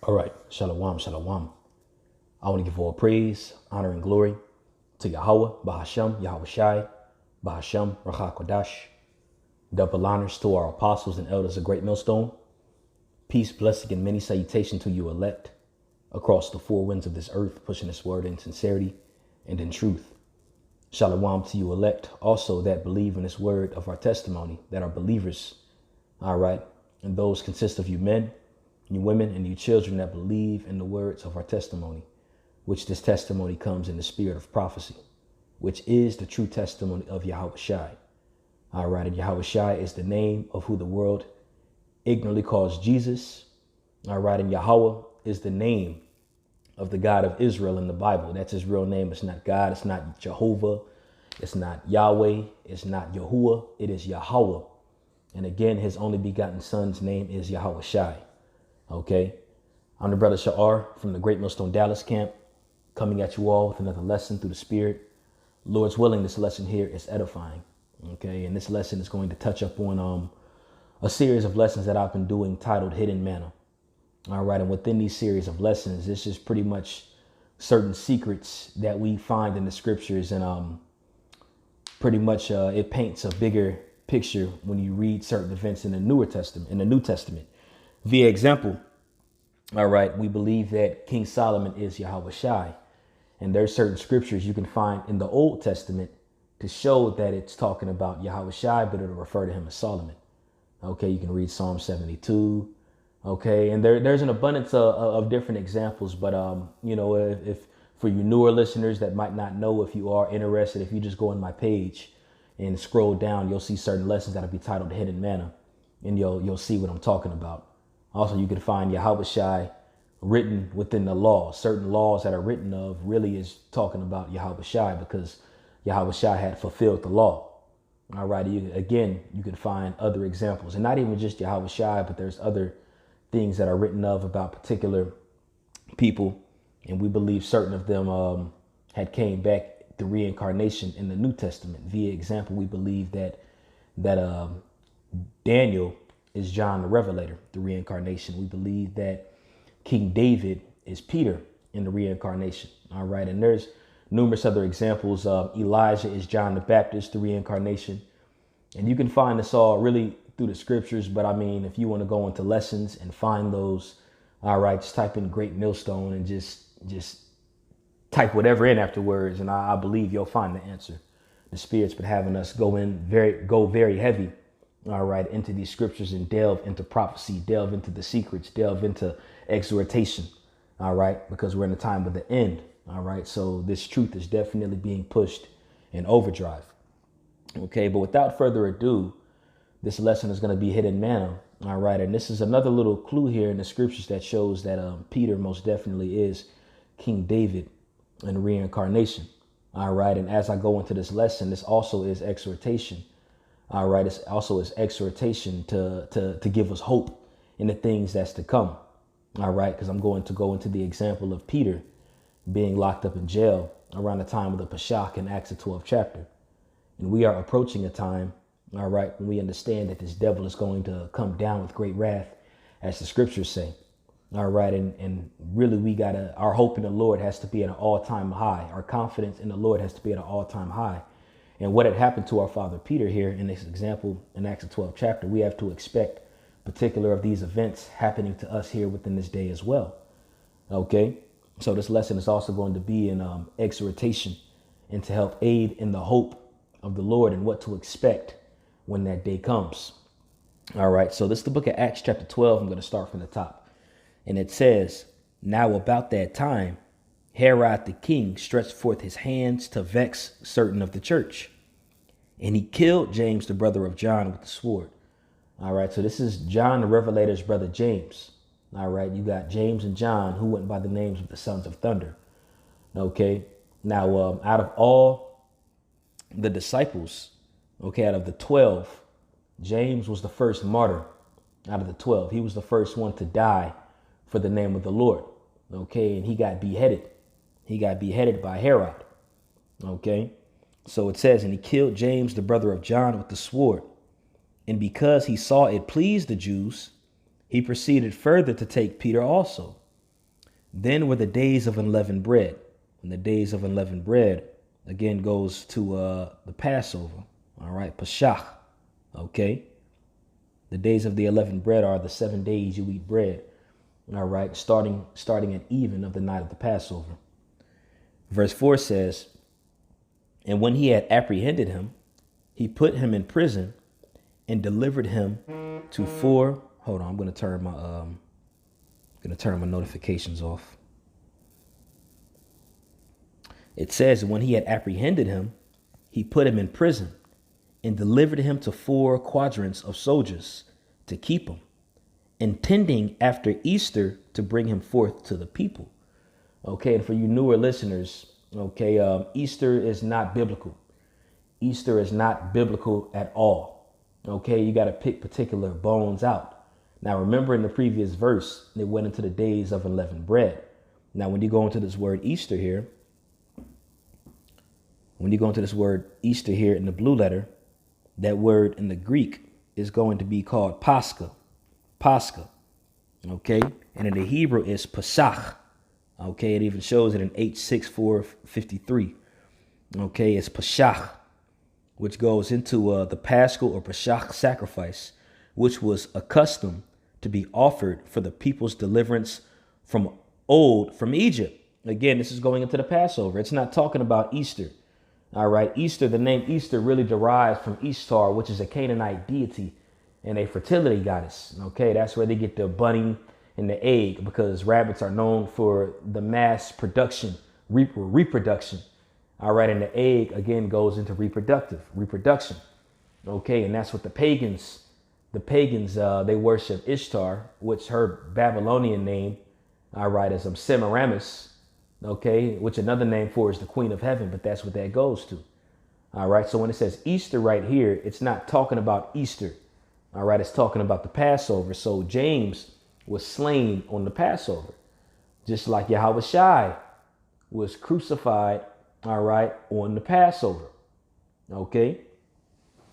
All right, shalom, shalom. I want to give all praise, honor, and glory to Yahweh, Bahashem, Yahweh Shai, Bahashem, Racha Kodash. Double honors to our apostles and elders of Great Millstone. Peace, blessing, and many salutation to you elect across the four winds of this earth, pushing this word in sincerity and in truth. Shalom to you elect also that believe in this word of our testimony, that are believers. All right, and those consist of you men, you women, and you children that believe in the words of our testimony, which this testimony comes in the spirit of prophecy, which is the true testimony of Yahweh Shai. All right, and Yahweh Shai is the name of who the world ignorantly calls Jesus. All right, and Yahweh is the name of the God of Israel in the Bible. That's his real name. It's not God. It's not Jehovah. It's not Yahweh. It's not Yahuwah. It is Yahweh. And again, his only begotten son's name is Yahweh Shai. Okay, I'm the brother Sha'ar from the Great Millstone Dallas camp, coming at you all with another lesson through the Spirit. Lord's willing, this lesson here is edifying. Okay, and this lesson is going to touch up on a series of lessons that I've been doing titled Hidden Manna. All right, and within these series of lessons, this is pretty much certain secrets that we find in the scriptures, and pretty much it paints a bigger picture when you read certain events in the New Testament. Via example, all right, we believe that King Solomon is Yahweh Shai, and there's certain scriptures you can find in the Old Testament to show that it's talking about Yahweh Shai, but it'll refer to him as Solomon. Okay, you can read Psalm 72. Okay, and there's an abundance of different examples, but if for you newer listeners that might not know, if you are interested, if you just go on my page and scroll down, you'll see certain lessons that'll be titled Hidden Manna, and you'll see what I'm talking about. Also, you can find Yahweh Shai written within the law. Certain laws that are written of really is talking about Yahweh Shai, because Yahweh Shai had fulfilled the law. All right. You can find other examples, and not even just Yahweh Shai, but there's other things that are written of about particular people. And we believe certain of them had came back through reincarnation in the New Testament. Via example, we believe that Daniel is John the Revelator, the reincarnation. We believe that King David is Peter in the reincarnation. All right. And there's numerous other examples. Elijah is John the Baptist, the reincarnation. And you can find this all really through the scriptures. But I mean, if you want to go into lessons and find those, all right, just type in Great Millstone and just type whatever in afterwards. And I believe you'll find the answer. The Spirit's been having us go very heavy. All right, into these scriptures and delve into prophecy, delve into the secrets, delve into exhortation. All right, because we're in the time of the end. All right, so this truth is definitely being pushed in overdrive. Okay, but without further ado, this lesson is going to be Hidden Manna. All right, and this is another little clue here in the scriptures that shows that Peter most definitely is King David in reincarnation. All right, and as I go into this lesson, this also is exhortation. All right, it's also is exhortation to give us hope in the things that's to come. All right, because I'm going to go into the example of Peter being locked up in jail around the time of the Pesach in Acts the 12th chapter. And we are approaching a time, all right, when we understand that this devil is going to come down with great wrath, as the scriptures say. All right, and really our hope in the Lord has to be at an all-time high. Our confidence in the Lord has to be at an all-time high. And what had happened to our father Peter here in this example in Acts the 12th chapter, we have to expect particular of these events happening to us here within this day as well. Okay, so this lesson is also going to be in exhortation and to help aid in the hope of the Lord and what to expect when that day comes. All right, so this is the book of Acts chapter 12. I'm going to start from the top. And it says, "Now about that time, Herod the king stretched forth his hands to vex certain of the church, and he killed James, the brother of John, with the sword." All right, so this is John the Revelator's brother James. All right, you got James and John, who went by the names of the sons of thunder. Okay, now out of all the disciples, okay, out of the 12, James was the first martyr out of the 12. He was the first one to die for the name of the Lord. Okay, and he got beheaded. He got beheaded by Herod. Okay, so it says, "And he killed James, the brother of John, with the sword. And because he saw it pleased the Jews, he proceeded further to take Peter also. Then were the days of unleavened bread. And the days of unleavened bread, again, goes to the Passover. All right, Pesach. Okay. The days of the unleavened bread are the 7 days you eat bread. All right, starting at even of the night of the Passover. Verse 4 says, and when he had apprehended him, he put him in prison and delivered him to four. Hold on, I'm going to turn my notifications off. It says, when he had apprehended him, he put him in prison and delivered him to 4 quadrants of soldiers to keep him, intending after Easter to bring him forth to the people. Okay, and for you newer listeners, okay, Easter is not biblical. Easter is not biblical at all. Okay, you got to pick particular bones out. Now, remember in the previous verse, it went into the days of unleavened bread. Now, when you go into this word Easter here, in the blue letter, that word in the Greek is going to be called Pascha. Pascha. Okay, and in the Hebrew is Pesach. Okay, it even shows it in H6453. Okay, it's Pesach, which goes into the Paschal or Pesach sacrifice, which was accustomed to be offered for the people's deliverance from Egypt. Again, this is going into the Passover. It's not talking about Easter. All right, Easter, the name Easter really derives from Ishtar, which is a Canaanite deity and a fertility goddess. Okay, that's where they get the bunny and the egg, because rabbits are known for the mass production, reproduction. All right, and the egg again goes into reproduction. Okay, and that's what the pagans, they worship Ishtar, which her Babylonian name, all right, is Semiramis. Okay, which another name for is the Queen of Heaven, but that's what that goes to. All right, so when it says Easter right here, it's not talking about Easter. All right, it's talking about the Passover. So James was slain on the Passover, just like Yahushua was crucified, all right, on the Passover. Okay,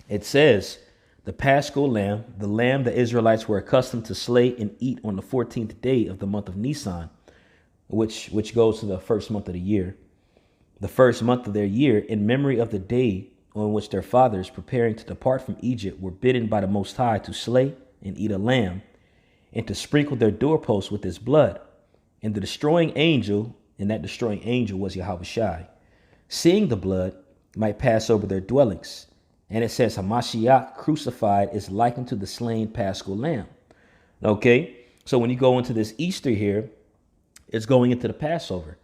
it says the Paschal lamb, the lamb the Israelites were accustomed to slay and eat on the 14th day of the month of Nisan, which goes to the first month of the year, the first month of their year, in memory of the day on which their fathers, preparing to depart from Egypt, were bidden by the Most High to slay and eat a lamb, and to sprinkle their doorposts with its blood. And the destroying angel, and that destroying angel was Yahushua, seeing the blood, might pass over their dwellings. And it says Hamashiach crucified is likened to the slain Paschal lamb. Okay, so when you go into this Easter here, it's going into the Passover.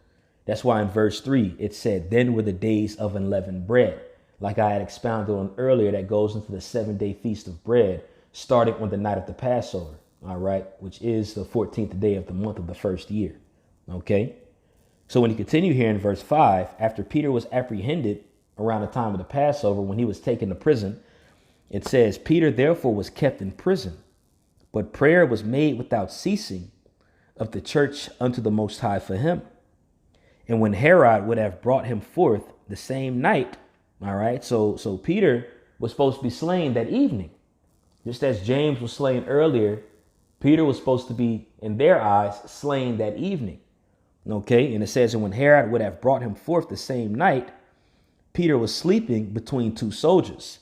That's why in verse 3, it said, then were the days of unleavened bread. Like I had expounded on earlier, that goes into the 7-day feast of bread, starting on the night of the Passover. All right, which is the 14th day of the month of the first year. Okay, so when you continue here in verse 5, after Peter was apprehended around the time of the Passover, when he was taken to prison, it says, Peter therefore was kept in prison, but prayer was made without ceasing of the church unto the Most High for him. And when Herod would have brought him forth the same night, all right, so Peter was supposed to be slain that evening. Just as James was slain earlier, Peter was supposed to be, in their eyes, slain that evening. Okay, and it says, and when Herod would have brought him forth the same night, Peter was sleeping between 2 soldiers,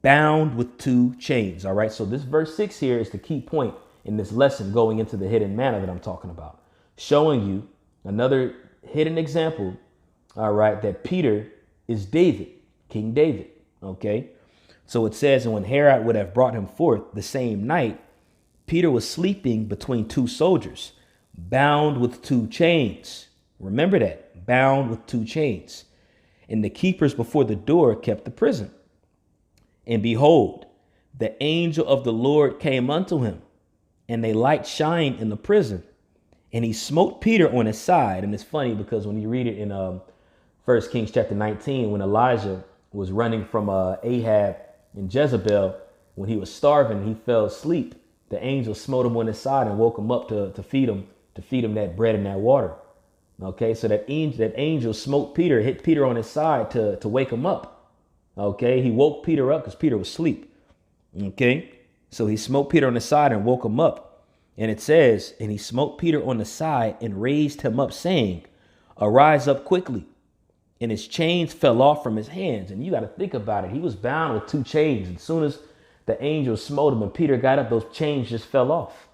bound with 2 chains. All right, so this verse 6 here is the key point in this lesson going into the hidden manna that I'm talking about, showing you another hidden example, all right, that Peter is David, King David. Okay, so it says, and when Herod would have brought him forth the same night, Peter was sleeping between 2 soldiers, bound with 2 chains. Remember that, bound with 2 chains. And the keepers before the door kept the prison. And behold, the angel of the Lord came unto him, and a light shined in the prison. And he smote Peter on his side. And it's funny because when you read it in 1 Kings chapter 19, when Elijah was running from Ahab and Jezebel, when he was starving, he fell asleep. The angel smote him on his side and woke him up to feed him that bread and that water. Okay, so that angel smote Peter, hit Peter on his side to wake him up. Okay, he woke Peter up because Peter was asleep. Okay, so he smote Peter on the side and woke him up. And it says, and he smote Peter on the side and raised him up, saying, arise up quickly. And his chains fell off from his hands. And you got to think about it. He was bound with two chains. As soon as the angel smote him and Peter got up, those chains just fell off.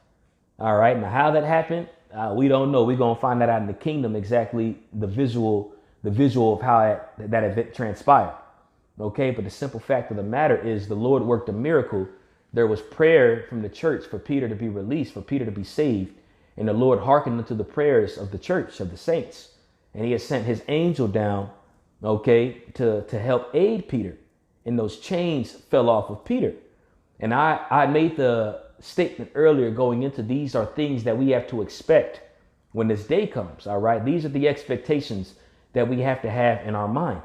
All right. Now, how that happened, we don't know. We're going to find that out in the kingdom, exactly the visual of how that event transpired. Okay. But the simple fact of the matter is the Lord worked a miracle. There was prayer from the church for Peter to be released, for Peter to be saved. And the Lord hearkened unto the prayers of the church, of the saints. And he had sent his angel down, okay, to help aid Peter. And those chains fell off of Peter. And I made the statement earlier going into these are things that we have to expect when this day comes. All right. These are the expectations that we have to have in our mind.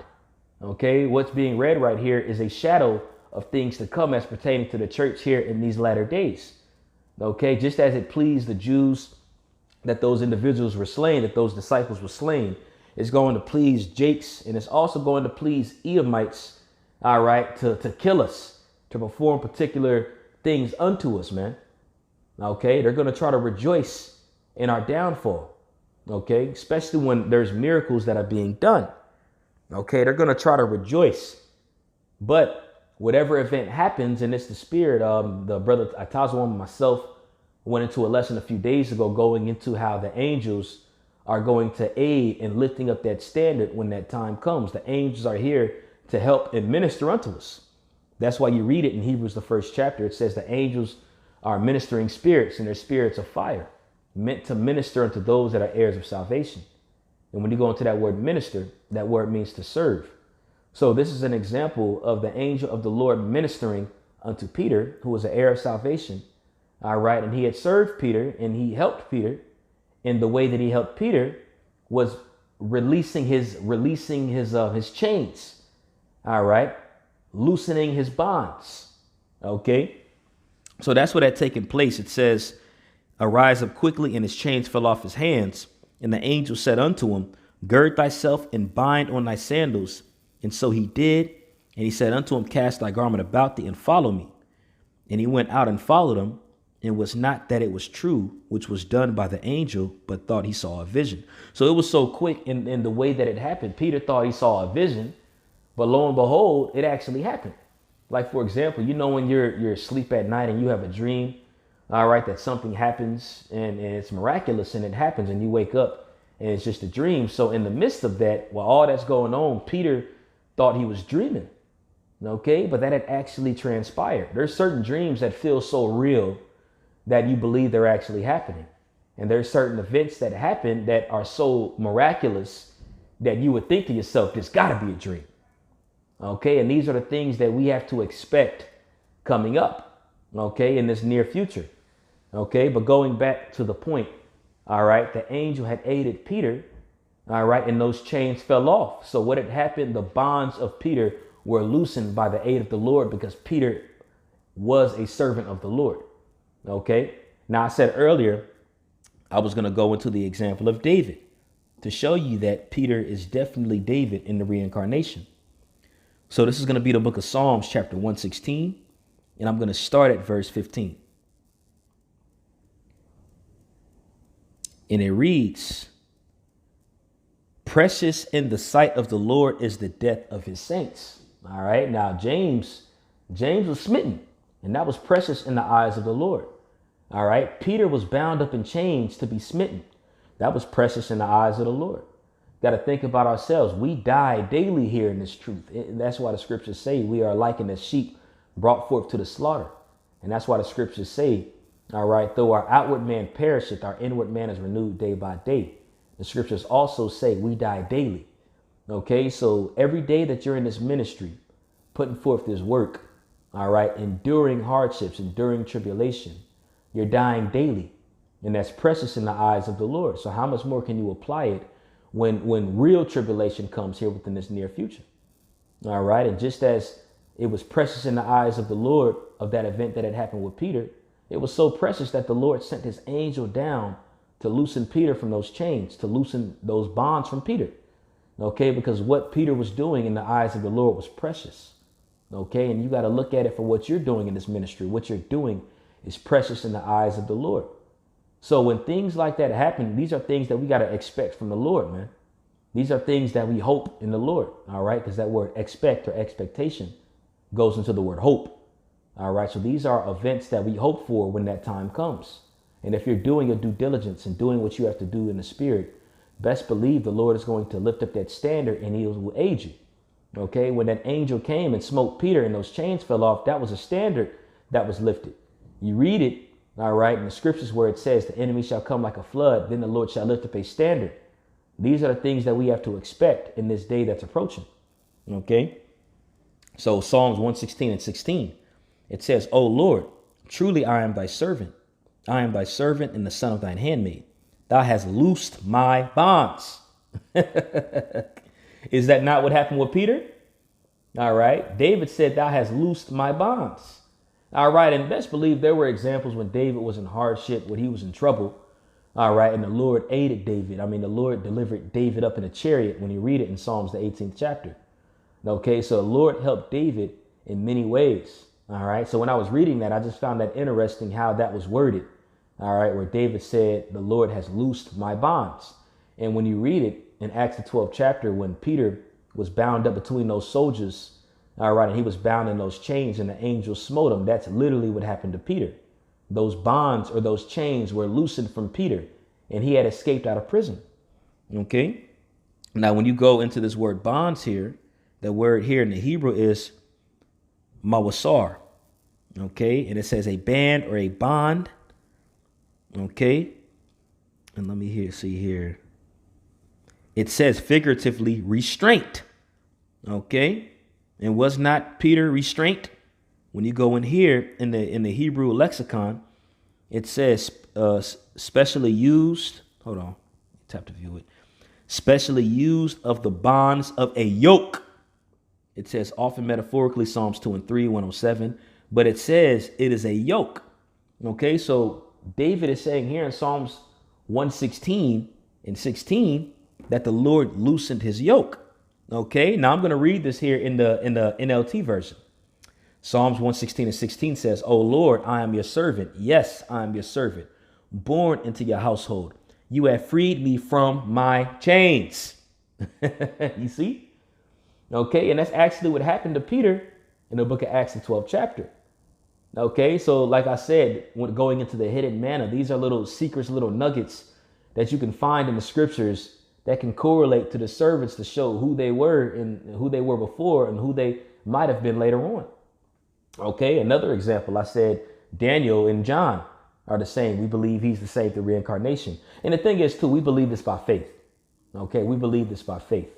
Okay. What's being read right here is a shadow of things to come as pertaining to the church here in these latter days. Okay. Just as it pleased the Jews that those individuals were slain, that those disciples were slain, it's going to please Jakes, and it's also going to please Edomites, all right, to kill us, to perform particular things unto us, man. Okay, they're going to try to rejoice in our downfall, okay, especially when there's miracles that are being done. Okay, they're going to try to rejoice. But whatever event happens, and it's the spirit, the brother Atazo and myself went into a lesson a few days ago going into how the angels are going to aid in lifting up that standard when that time comes. The angels are here to help and minister unto us. That's why you read it in Hebrews, the first chapter. It says the angels are ministering spirits, and they're spirits of fire, meant to minister unto those that are heirs of salvation. And when you go into that word minister, that word means to serve. So this is an example of the angel of the Lord ministering unto Peter, who was an heir of salvation. All right. And he had served Peter, and he helped Peter. And the way that he helped Peter was releasing his chains. All right. Loosening his bonds. Okay. So that's what had taken place. It says, arise up quickly, and his chains fell off his hands. And the angel said unto him, gird thyself and bind on thy sandals. And so he did. And he said unto him, cast thy garment about thee and follow me. And he went out and followed him, and was not that it was true, which was done by the angel, but thought he saw a vision. So it was so quick in the way that it happened. Peter thought he saw a vision, but lo and behold, it actually happened. Like, for example, you know, when you're asleep at night and you have a dream, all right, that something happens and it's miraculous and it happens and you wake up and it's just a dream. So in the midst of that, while all that's going on, Peter thought he was dreaming. Okay, but that had actually transpired. There's certain dreams that feel so real that you believe they're actually happening. And there's certain events that happen that are so miraculous that you would think to yourself, there's got to be a dream. Okay, and these are the things that we have to expect coming up, okay, in this near future. Okay, but going back to the point, all right, the angel had aided Peter, all right, and those chains fell off. So what had happened, the bonds of Peter were loosened by the aid of the Lord, because Peter was a servant of the Lord. Okay. Now, I said earlier, I was going to go into the example of David to show you that Peter is definitely David in the reincarnation. So this is going to be the book of Psalms, chapter 116, and I'm going to start at verse 15. And it reads, precious in the sight of the Lord is the death of his saints. All right. Now, James was smitten, and that was precious in the eyes of the Lord. All right. Peter was bound up in chains to be smitten. That was precious in the eyes of the Lord. Got to think about ourselves. We die daily here in this truth. That's why the scriptures say we are likened as sheep brought forth to the slaughter. And that's why the scriptures say, all right, though our outward man perisheth, our inward man is renewed day by day. The scriptures also say we die daily. Okay, so every day that you're in this ministry, putting forth this work, all right, enduring hardships, enduring tribulation, you're dying daily. And that's precious in the eyes of the Lord. So how much more can you apply it when real tribulation comes here within this near future? All right. And just as it was precious in the eyes of the Lord of that event that had happened with Peter, it was so precious that the Lord sent his angel down to loosen Peter from those chains, to loosen those bonds from Peter. Okay, because what Peter was doing in the eyes of the Lord was precious. Okay, and you got to look at it for what you're doing in this ministry. What you're doing is precious in the eyes of the Lord. So when things like that happen, these are things that we got to expect from the Lord, man. These are things that we hope in the Lord. All right. Because that word expect or expectation goes into the word hope. All right. So these are events that we hope for when that time comes. And if you're doing your due diligence and doing what you have to do in the spirit, best believe the Lord is going to lift up that standard and he will aid you. Okay. When that angel came and smote Peter and those chains fell off, that was a standard that was lifted. You read it, all right, in the scriptures where it says the enemy shall come like a flood, then the Lord shall lift up a standard. These are the things that we have to expect in this day that's approaching. Okay. So Psalms 116 and 16, it says, O Lord, truly I am thy servant. I am thy servant and the son of thine handmaid. Thou hast loosed my bonds. Is that not what happened with Peter? All right. David said, thou hast loosed my bonds. All right. And best believe there were examples when David was in hardship, when he was in trouble. All right. And the Lord aided David. I mean, the Lord delivered David up in a chariot when you read it in Psalms, the 18th chapter. Okay. So the Lord helped David in many ways. All right. So when I was reading that, I just found that interesting how that was worded. All right. Where David said, the Lord has loosed my bonds. And when you read it in Acts the 12th chapter, when Peter was bound up between those soldiers, all right, and he was bound in those chains and the angel smote him. That's literally what happened to Peter. Those bonds or those chains were loosened from Peter and he had escaped out of prison. Okay. Now, when you go into this word bonds here, the word here in the Hebrew is mawasar. Okay. And it says a band or a bond. Okay. And let me see here. It says figuratively restraint. Okay. And was not Peter restraint? When you go in here in the Hebrew lexicon, it says specially used. Hold on, tap to view it. Specially used of the bonds of a yoke. It says often metaphorically, Psalms 2 and 3, 107. But it says it is a yoke. Okay, so David is saying here in Psalms 116 and 16 that the Lord loosened his yoke. Okay, now I'm going to read this here in the NLT version. Psalms 116 and 16 says, O Lord, I am your servant. Yes, I am your servant, born into your household. You have freed me from my chains. You see? Okay, and that's actually what happened to Peter in the book of Acts, the 12th chapter. Okay, so like I said, when going into the hidden manna, these are little secrets, little nuggets that you can find in the scriptures that can correlate to the servants to show who they were and who they were before and who they might have been later on. Okay, another example, I said Daniel and John are the same. We believe he's the same through reincarnation. And the thing is, too, we believe this by faith. Okay, we believe this by faith.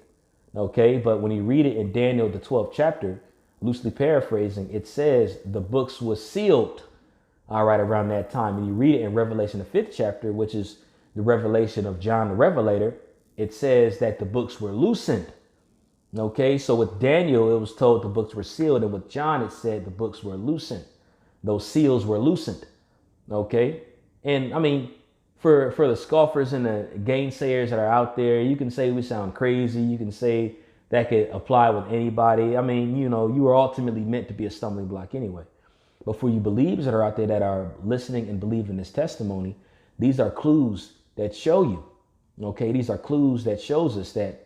Okay, but when you read it in Daniel, the 12th chapter, loosely paraphrasing, it says the books were sealed, all right, around that time. And you read it in Revelation, the 5th chapter, which is the revelation of John the Revelator. It says that the books were loosened. Okay, so with Daniel, it was told the books were sealed. And with John, it said the books were loosened. Those seals were loosened. Okay, and I mean, for the scoffers and the gainsayers that are out there, you can say we sound crazy. You can say that could apply with anybody. I mean, you know, you are ultimately meant to be a stumbling block anyway. But for you believers that are out there that are listening and believe in this testimony, these are clues that show you. Okay, these are clues that shows us that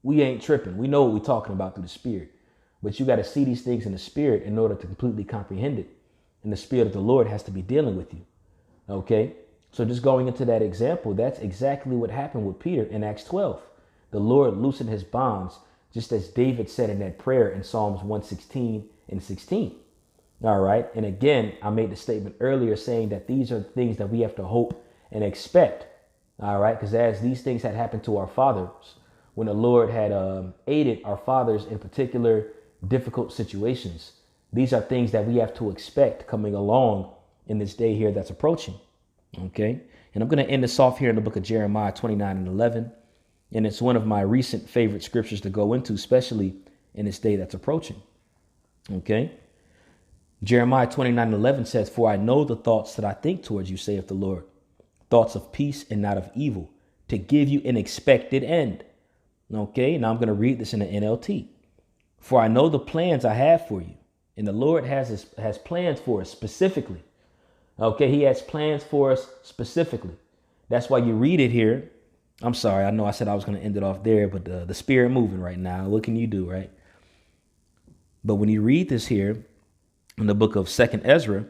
we ain't tripping. We know what we're talking about through the spirit. But you got to see these things in the spirit in order to completely comprehend it. And the spirit of the Lord has to be dealing with you. Okay, so just going into that example, that's exactly what happened with Peter in Acts 12. The Lord loosened his bonds, just as David said in that prayer in Psalms 116 and 16. All right. And again, I made the statement earlier saying that these are things that we have to hope and expect. All right. Because as these things had happened to our fathers, when the Lord had aided our fathers in particular difficult situations, these are things that we have to expect coming along in this day here that's approaching. Okay. And I'm going to end this off here in the book of Jeremiah 29 and 11. And it's one of my recent favorite scriptures to go into, especially in this day that's approaching. Okay. Jeremiah 29 and 11 says, For I know the thoughts that I think towards you, saith the Lord, thoughts of peace and not of evil, to give you an expected end. Okay. Now I'm going to read this in the NLT. For I know the plans I have for you. And the Lord has plans for us specifically. Okay, he has plans for us specifically. That's why you read it here. I'm sorry, I know I said I was going to end it off there, but the spirit moving right now. What can you do, right? But when you read this here in the book of Second Ezra,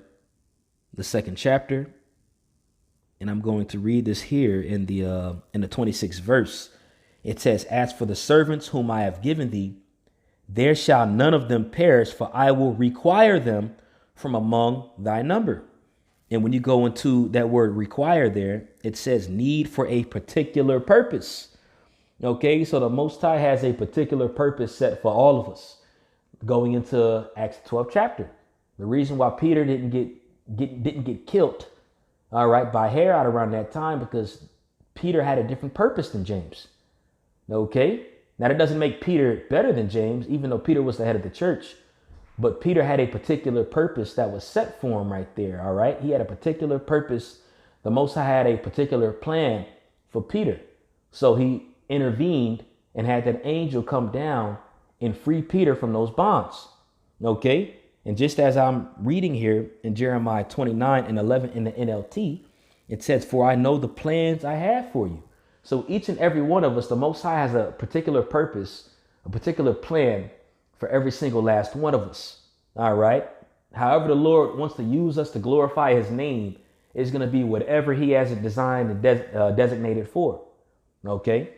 the second chapter, and I'm going to read this here in the 26th verse. It says, "As for the servants whom I have given thee, there shall none of them perish, for I will require them from among thy number." And when you go into that word require there, it says need for a particular purpose. Okay, so the Most High has a particular purpose set for all of us. Going into Acts 12th chapter, the reason why Peter didn't get killed, all right, by Herod around that time, because Peter had a different purpose than James. Okay, now that doesn't make Peter better than James, even though Peter was the head of the church. But Peter had a particular purpose that was set for him right there. All right. He had a particular purpose. The Most High had a particular plan for Peter. So he intervened and had that angel come down and free Peter from those bonds. Okay. And just as I'm reading here in Jeremiah 29:11 in the NLT, it says, "For I know the plans I have for you." So each and every one of us, the Most High has a particular purpose, a particular plan for every single last one of us. All right. However, the Lord wants to use us to glorify his name is going to be whatever he has it designed and designated for. Okay.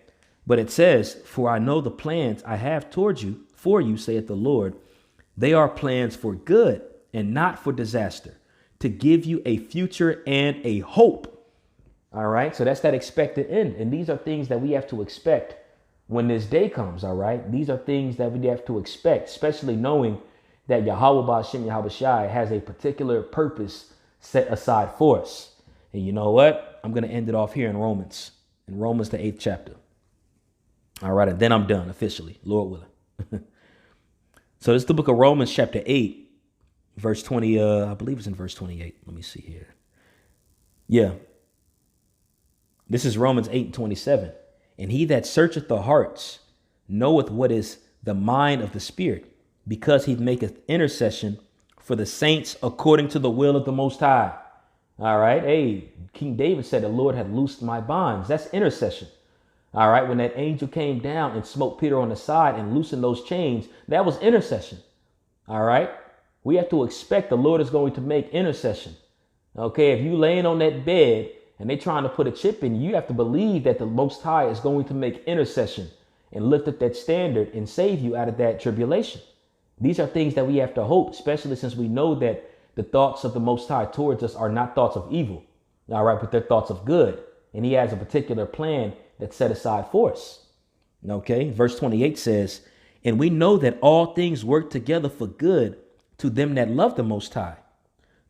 But it says, "For I know the plans I have towards you, for you, saith the Lord. They are plans for good and not for disaster, to give you a future and a hope." All right. So that's that expected end. And these are things that we have to expect when this day comes. All right. These are things that we have to expect, especially knowing that Yahweh Ba'Shem Yahweh Shai has a particular purpose set aside for us. And you know what? I'm going to end it off here in Romans, the 8th chapter. All right. And then I'm done officially, Lord willing. So this is the book of Romans chapter 8, verse 20. I believe it's in verse 28. Let me see here. Yeah. This is Romans 8:27. "And he that searcheth the hearts knoweth what is the mind of the Spirit, because he maketh intercession for the saints according to the will of the Most High." All right. Hey, King David said, "The Lord had loosed my bonds." That's intercession. All right. When that angel came down and smote Peter on the side and loosened those chains, that was intercession. All right. We have to expect the Lord is going to make intercession. Okay. If you laying on that bed and they trying to put a chip in you, have to believe that the Most High is going to make intercession and lift up that standard and save you out of that tribulation. These are things that we have to hope, especially since we know that the thoughts of the Most High towards us are not thoughts of evil. All right. But they're thoughts of good. And he has a particular plan that's set aside for us. Okay. Verse 28 says, "And we know that all things work together for good to them that love the Most High,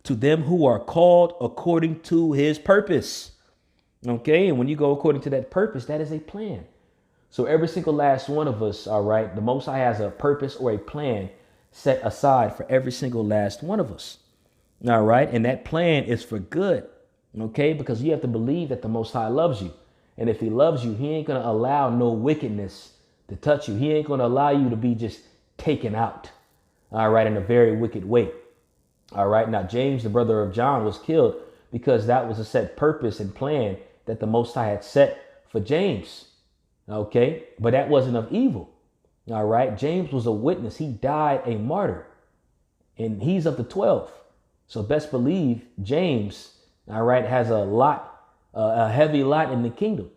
to them who are called according to his purpose." Okay. And when you go according to that purpose, that is a plan. So every single last one of us, all right, the Most High has a purpose or a plan set aside for every single last one of us. All right. And that plan is for good. Okay. Because you have to believe that the Most High loves you. And if he loves you, he ain't going to allow no wickedness to touch you. He ain't going to allow you to be just taken out. All right. In a very wicked way. All right. Now, James, the brother of John, was killed because that was a set purpose and plan that the Most High had set for James. Okay. But that wasn't of evil. All right. James was a witness. He died a martyr, and he's of the 12. So best believe James, all right, has a heavy lot in the kingdom.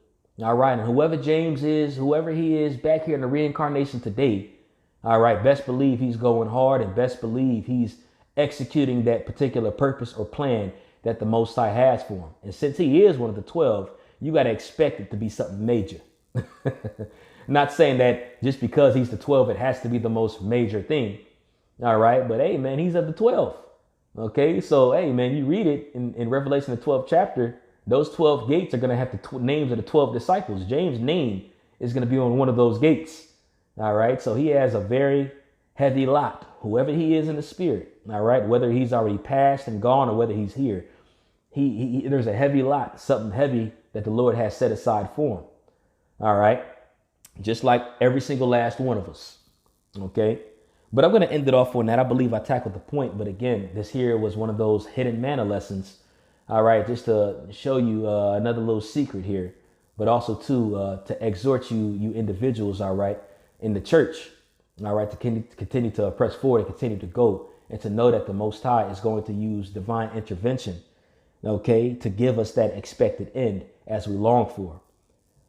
All right. And whoever James is, whoever he is back here in the reincarnation today, all right, best believe he's going hard, and best believe he's executing that particular purpose or plan that the Most High has for him. And since he is one of the 12, you got to expect it to be something major. Not saying that just because he's the 12, it has to be the most major thing. All right. But hey, man, he's of the 12. Okay. So, hey, man, you read it in Revelation, the 12th chapter. Those 12 gates are going to have the names of the 12 disciples. James' name is going to be on one of those gates. All right. So he has a very heavy lot, whoever he is in the spirit. All right. Whether he's already passed and gone or whether he's here, there's a heavy lot, something heavy that the Lord has set aside for him. All right. Just like every single last one of us. Okay. But I'm going to end it off on that. I believe I tackled the point. But again, this here was one of those hidden manna lessons All right, just to show you another little secret here, but also to exhort you individuals, all right, in the church, all right, to continue to press forward and continue to go, and to know that the Most High is going to use divine intervention, okay, to give us that expected end as we long for.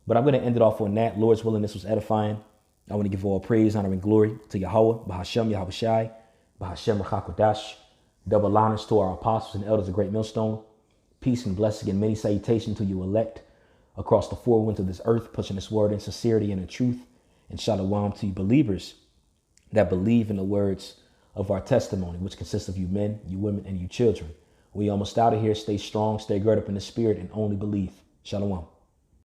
But I'm going to end it off on that. Lord's willing, this was edifying. I want to give all praise, honor, and glory to Yahweh, Bahashem, Yahweh Shai, Bahashem, Rachakodash. Double honors to our apostles and elders of Great Millstone. Peace and blessing and many salutations to you elect across the four winds of this earth, pushing this word in sincerity and in truth. And shalom to you believers that believe in the words of our testimony, which consists of you men, you women, and you children. We almost out of here. Stay strong, stay girded up in the spirit, and only believe. Shalom.